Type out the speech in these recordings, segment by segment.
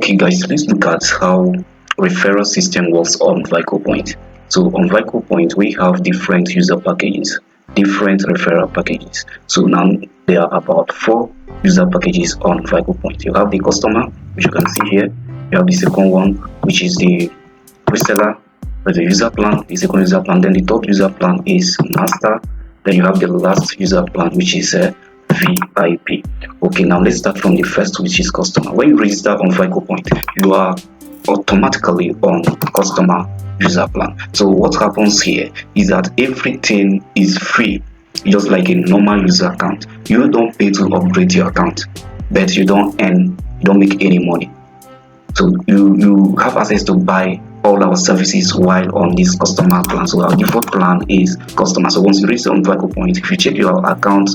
Okay guys, let's look at how referral system works on Vicopoint. So on Vicopoint, we have different user packages, different referral packages. So now there are about 4 user packages on Vicopoint. You have the customer, which you can see here. You have the second one, which is the reseller, the user plan, the second user plan. Then the third user plan is master. Then you have the last user plan, which is VIP. Okay, now let's start from the first, which is customer. When you register on Vicopoint, you are automatically on customer user plan. So what happens here is that everything is free, just like a normal user account. You don't pay to upgrade your account, but you don't make any money. So you have access to buy all our services while on this customer plan. So our default plan is customer. So once you reach on Vicopoint, if you check your account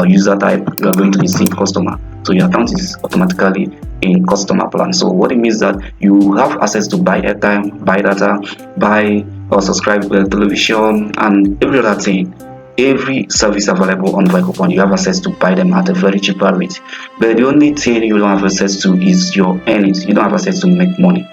user type, you are going to be seeing customer. So your account is automatically in customer plan. So what it means that you have access to buy airtime, buy data, buy or subscribe television, and every other thing. Every service available on Vicopoint, you have access to buy them at a very cheaper rate. But the only thing you don't have access to is your earnings. You don't have access to make money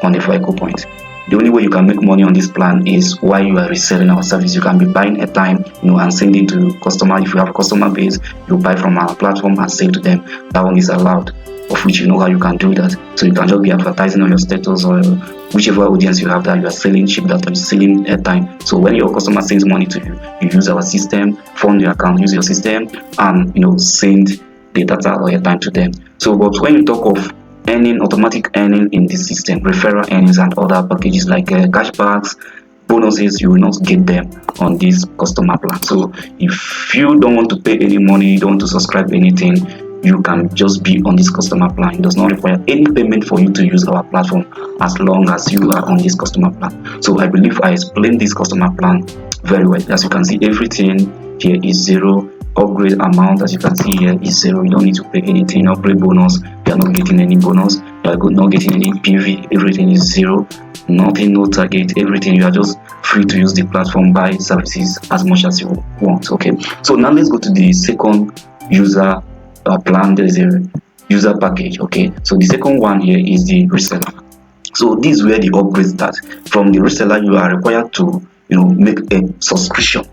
on the Vicopoint. The only way you can make money on this plan is while you are reselling our service. You can be buying airtime, and sending to customer. If you have a customer base, you buy from our platform and sell to them. That one is allowed, of which you know how you can do that. So you can just be advertising on your status or whichever audience you have that you are selling cheap data, you're selling airtime. So when your customer sends money to you, you use our system, fund your account, use your system, and send the data or airtime to them. So, but when you talk of earning, automatic earning in this system, referral earnings and other packages like cashbacks, bonuses, you will not get them on this customer plan. So if you don't want to pay any money, you don't want to subscribe anything, you can just be on this customer plan. It does not require any payment for you to use our platform as long as you are on this customer plan. So I believe I explained this customer plan very well. As you can see, everything here is zero. Upgrade amount, as you can see here, is zero. You don't need to pay anything. Upgrade bonus, you are not getting any bonus. You are not getting any PV. Everything is zero. Nothing, no target. Everything, you are just free to use the platform, buy services as much as you want. Okay, so now let's go to the second user plan. There is a user package. Okay, so the second one here is the reseller. So this is where the upgrade starts. From the reseller, you are required to make a subscription,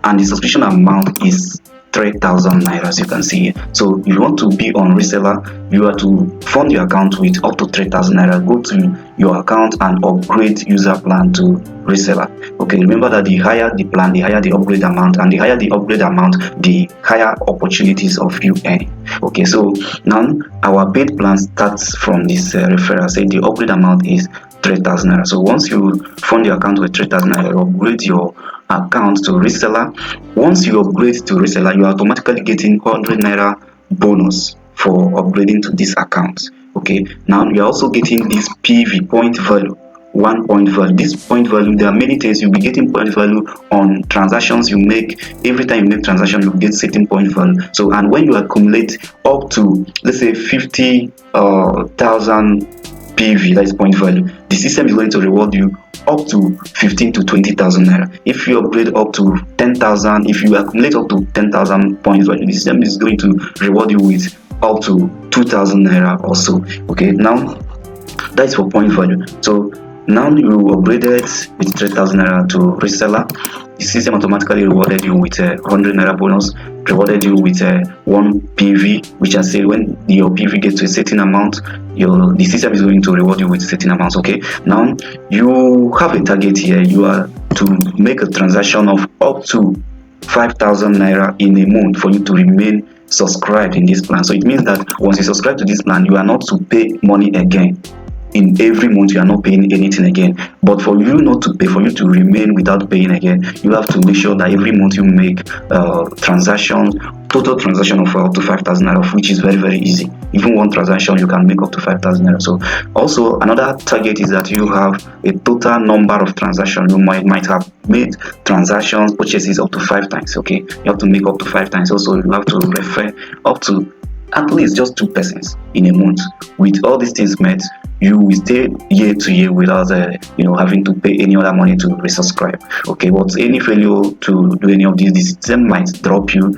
and the subscription amount is 3,000 naira, as you can see here. So if you want to be on reseller, you are to fund your account with up to 3,000 naira. Go to your account and upgrade user plan to reseller. Okay, remember that the higher the plan, the higher the upgrade amount, and the higher the upgrade amount, the higher opportunities of you earning. Okay, so now our paid plan starts from this referral. Say the upgrade amount is 3,000 naira. So once you fund your account with 3,000 naira, you upgrade your account to reseller. Once you upgrade to reseller, you are automatically getting 100 naira bonus for upgrading to this account. Okay, now you are also getting this PV point value, 1 point value. This point value, there are many things. You'll be getting point value on transactions you make. Every time you make transaction, you get certain point value. So, and when you accumulate up to, let's say, 50,000 PV, that is point value, the system is going to reward you up to 15 to 20,000 naira. If you upgrade up to 10,000, if you accumulate up to 10,000 point value, the system is going to reward you with up to 2,000 naira also. Okay, now that is for point value. So now you upgraded with 3,000 naira to reseller. The system automatically rewarded you with a 100 naira bonus, rewarded you with a 1 PV, which I say when your PV gets to a certain amount, the system is going to reward you with certain amounts. Okay, now you have a target here. You are to make a transaction of up to 5,000 naira in a month for you to remain subscribed in this plan. So it means that once you subscribe to this plan, you are not to pay money again. In every month, you are not paying anything again. But for you not to pay, for you to remain without paying again, you have to make sure that every month you make transactions, total transaction of up to 5,000 naira, which is very, very easy. Even one transaction, you can make up to 5,000 naira. So also another target is that you have a total number of transactions. You might have made transactions, purchases up to 5 times. Okay, you have to make up to 5 times. Also, you have to refer up to at least just 2 persons in a month. With all these things met, you will stay year to year without having to pay any other money to resubscribe. Okay, but any failure to do any of these, the system might drop you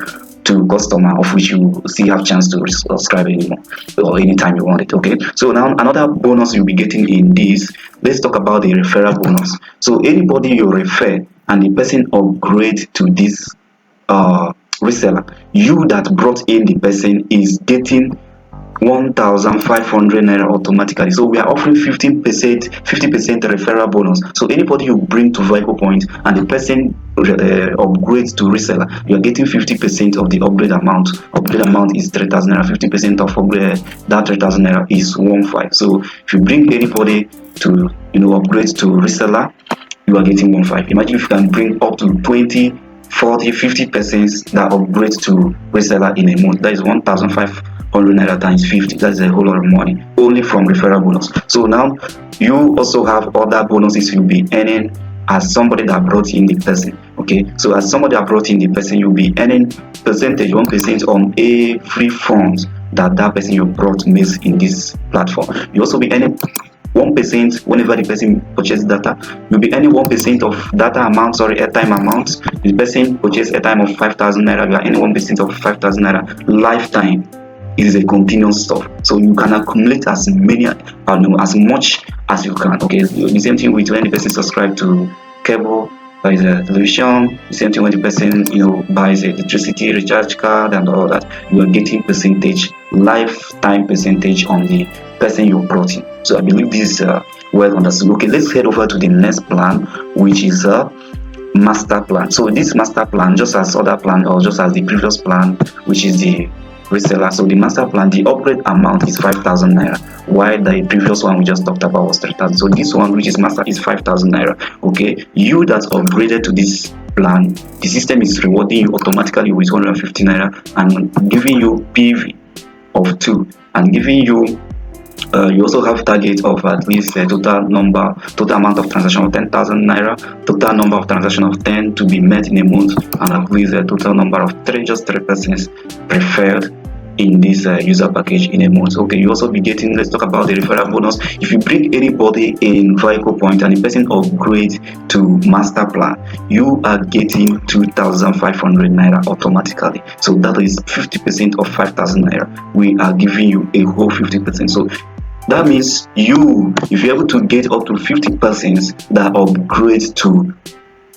to customer, of which you still have chance to subscribe anymore or anytime you want it. Okay, so now another bonus you'll be getting in this, let's talk about the referral bonus. So anybody you refer and the person upgrade to this reseller, you that brought in the person is getting 1,500 naira automatically. So we are offering 50% referral bonus. So anybody you bring to Vicopoint and the person upgrades to reseller, you are getting 50% of the upgrade amount. Upgrade amount is 3,000 naira. 50% of upgrade, that 3,000 naira is 15. So if you bring anybody to upgrade to reseller, you are getting 15. Imagine if you can bring up to 20, 40, 50 persons that upgrade to reseller in a month. That is 1,500 naira times 50. That's a whole lot of money only from referral bonus. So now you also have other bonuses you'll be earning as somebody that brought in the person. Okay, so as somebody that brought in the person, you'll be earning percentage, 1% on every fund that person you brought makes in this platform. You also be earning 1% whenever the person purchases data. You'll be earning 1% of data amount, airtime amount. The person purchases airtime of 5,000 naira, you are earning 1% of 5,000 naira lifetime. It is a continuous stuff, so you can accumulate as much as you can. Okay, the same thing with when the person subscribe to cable, buys a television. The same thing when the person buys a electricity recharge card and all that. You are getting percentage, lifetime percentage on the person you brought in. So I believe this is well understood. Okay, let's head over to the next plan, which is a master plan. So this master plan, just as other plan or just as the previous plan, which is the reseller. So the master plan, the upgrade amount is 5,000 naira, while the previous one we just talked about was 3,000. So this one, which is master, is 5,000 naira. Okay, you that upgraded to this plan, the system is rewarding you automatically with 150 naira and giving you PV of 2 and giving you you also have target of at least a total amount of transaction of 10,000 naira, total number of transaction of 10 to be met in a month, and at least a total number of 3 persons preferred in this user package in a month. Okay, you also be getting, let's talk about the referral bonus. If you bring anybody in Vicopoint and the person upgrade to master plan, you are getting 2,500 naira automatically. So that is 50% of 5,000 naira. We are giving you a whole 50%. So that means if you're able to get up to 50 persons that upgrade to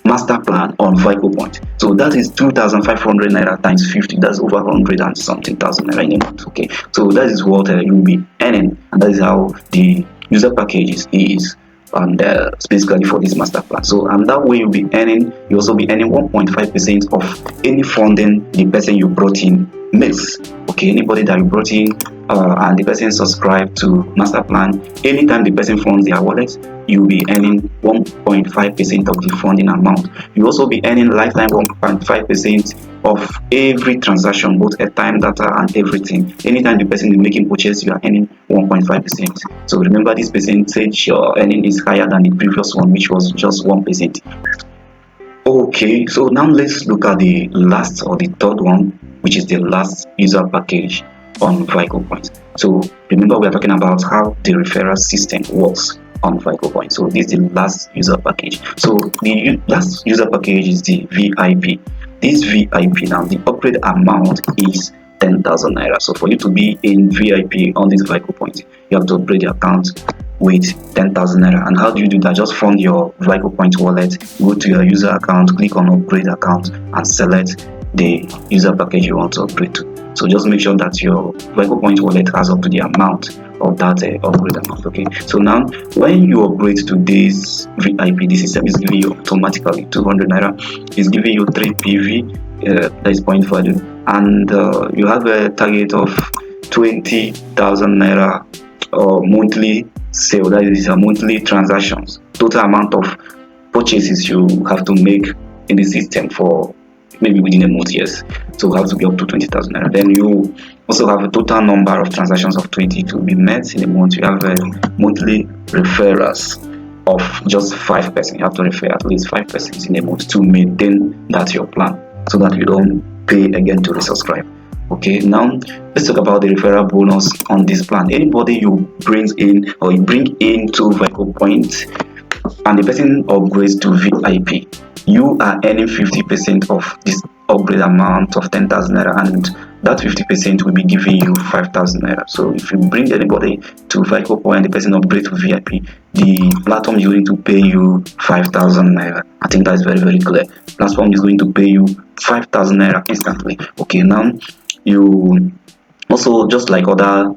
master plan on Vicopoint, so that is 2,500 naira times 50. That's over 100 and something thousand naira in a month. Okay, so that is what you'll be earning, and that is how the user package is and specifically for this master plan. So and that way you'll be earning, you also be earning 1.5% of any funding the person you brought in makes. Okay, anybody that you brought in and the person subscribed to master plan, anytime the person funds their wallet, you'll be earning 1.5% of the funding amount. You also be earning lifetime 1.5% of every transaction, both airtime, data, and everything. Anytime the person is making purchase, you are earning 1.5%. So remember, this percentage your earning is higher than the previous one, which was just 1%. Okay, so now let's look at the last or the third one, which is the last user package on Vicopoint. So remember, we are talking about how the referral system works on Vicopoint. So this is the last user package. So the last user package is the VIP. This VIP now, the upgrade amount is 10,000 naira. So for you to be in VIP on this Vicopoint, you have to upgrade your account with 10,000 naira. And how do you do that? Just fund your Vicopoint wallet, go to your user account, click on upgrade account, and select the user package you want to upgrade to. So just make sure that your Vicopoint wallet has up to the amount of that upgrade amount. Okay, so now when you upgrade to this VIP, the system is giving you automatically 200 naira. It's giving you 3 PV, that is point value, and you have a target of 20,000 naira or monthly sale. That is a monthly transactions. Total amount of purchases you have to make in the system for maybe within a month, yes. So have to be up to 20,000 naira. Then you also have a total number of transactions of 20 to be met in a month. You have a monthly referrals of just 5 persons. You have to refer at least 5 persons in a month to maintain that your plan, so that you don't pay again to resubscribe. Okay, now let's talk about the referral bonus on this plan. Anybody you bring in into Vicopoint and the person upgrades to VIP, you are earning 50% of this upgrade amount of 10,000 naira, and that 50% will be giving you 5,000 naira. So if you bring anybody to Vicopoint and the person upgrade to VIP, the platform is going to pay you 5,000 naira. I think that is very, very clear. Platform is going to pay you 5,000 naira instantly. Okay, now you also, just like other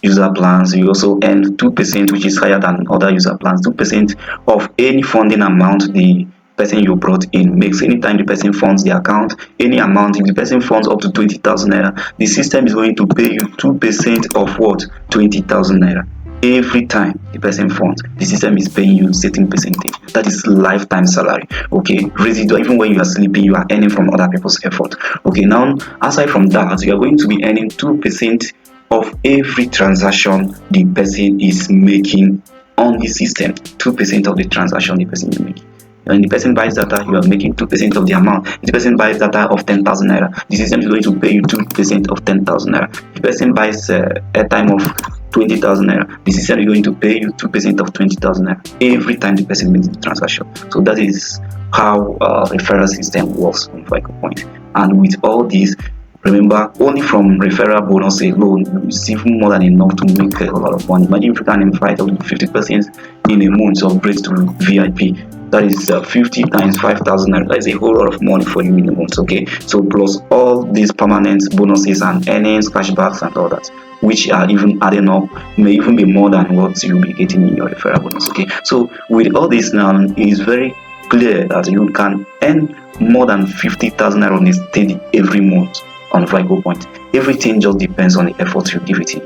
user plans, you also earn 2%, which is higher than other user plans. 2% of any funding amount the person you brought in makes. Anytime the person funds the account, any amount, if the person funds up to 20,000 naira, the system is going to pay you 2% of what? 20,000 naira. Every time the person funds, the system is paying you certain percentage. That is lifetime salary. Okay, residual. Even when you are sleeping, you are earning from other people's effort. Okay, now aside from that, you are going to be earning 2% of every transaction the person is making on the system. 2% of the transaction the person is making. When the person buys data, you are making 2% of the amount. If the person buys data of 10,000 naira, the system is going to pay you 2% of 10,000 naira. If the person buys airtime of 20,000 naira, the system is going to pay you 2% of 20,000 naira every time the person makes the transaction. So that is how referral system works on Vicopoint. And with all this, remember, only from referral bonus alone, it's even more than enough to make a lot of money. Imagine if you can invite up to 50% in a month of upgrades to VIP. That is 50 times 5,000. That is a whole lot of money for you in a month. Okay, so plus all these permanent bonuses and earnings, cashbacks, and all that, which are even adding up, may even be more than what you'll be getting in your referral bonus. Okay, so with all this now, it is very clear that you can earn more than 50,000 naira on a steady every month on Vicopoint. Everything just depends on the effort you give it in.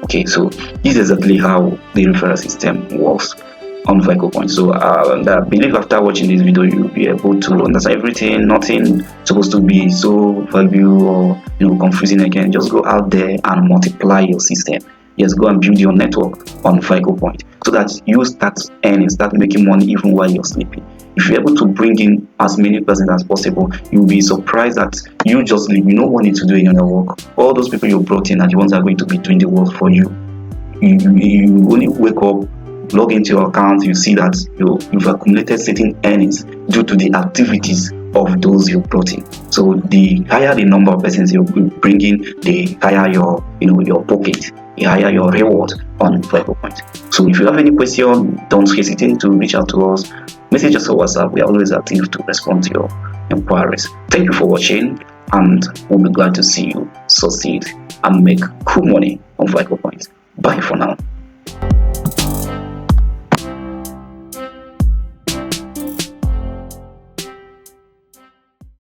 Okay, so this is exactly how the referral system works on Vicopoint. So I believe after watching this video, you'll be able to understand everything. Nothing supposed to be so valuable or confusing again. Just go out there and multiply your system. Yes, go and build your network on Vicopoint so that you start earning, start making money even while you're sleeping. If you're able to bring in as many persons as possible, you'll be surprised that you just leave. You don't need to do any other work. All those people you brought in are the ones that are going to be doing the work for you. You only wake up, log into your account, you see that you've accumulated certain earnings due to the activities of those you brought in. So the higher the number of persons you bring in, the higher your pocket, the higher your reward on Vicopoint. So if you have any question, don't hesitate to reach out to us. Message us on WhatsApp. We are always active to respond to your inquiries. Thank you for watching, and we'll be glad to see you succeed and make cool money on Vicopoint. Bye for now.